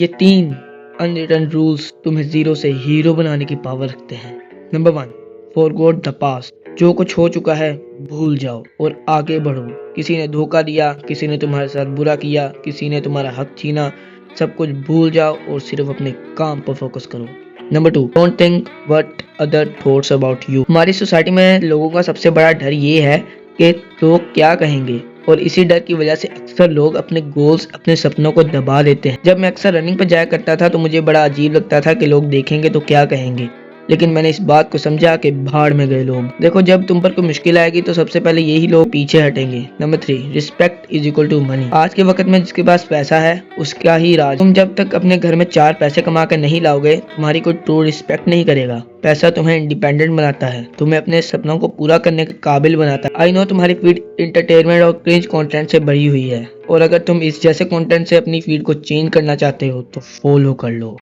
ये 3 unwritten rules तुम्हें zero से हीरो बनाने की पावर रखते हैं। Number 1, forgot the past. जो कुछ हो चुका है भूल जाओ और आगे बढ़ो। किसी ने धोखा दिया, किसी ने तुम्हारे साथ बुरा किया, किसी ने तुम्हारा हक छीना, सब कुछ भूल जाओ और सिर्फ अपने काम पर फोकस करो। Number 2, don't think what other thoughts about you. हमारी सोसाइटी में लोगों का सबसे बड़ा डर ये है कि लोग क्या कहेंगे, और इसी डर की वजह से अक्सर लोग अपने गोल्स, अपने सपनों को दबा देते हैं। जब मैं अक्सर रनिंग पर जाया करता था तो मुझे बड़ा अजीब लगता था कि लोग देखेंगे तो क्या कहेंगे, लेकिन मैंने इस बात को समझा कि भाड़ में गए लोग। देखो, जब तुम पर कोई मुश्किल आएगी तो सबसे पहले यही लोग पीछे हटेंगे। Number 3, respect is equal to money. आज के वक्त में जिसके पास पैसा है उसका ही राज। तुम जब तक अपने घर में 4 पैसे कमा कर नहीं लाओगे, तुम्हारी कोई ट्रू रिस्पेक्ट नहीं करेगा। पैसा तुम्हें इंडिपेंडेंट बनाता है, तुम्हें अपने सपनों को पूरा करने के काबिल बनाता है। आई नो तुम्हारी फीड एंटरटेनमेंट और क्रिंज कंटेंट से भरी हुई है, और अगर तुम इस जैसे कंटेंट से अपनी फीड को चेंज करना चाहते हो तो फॉलो कर लो।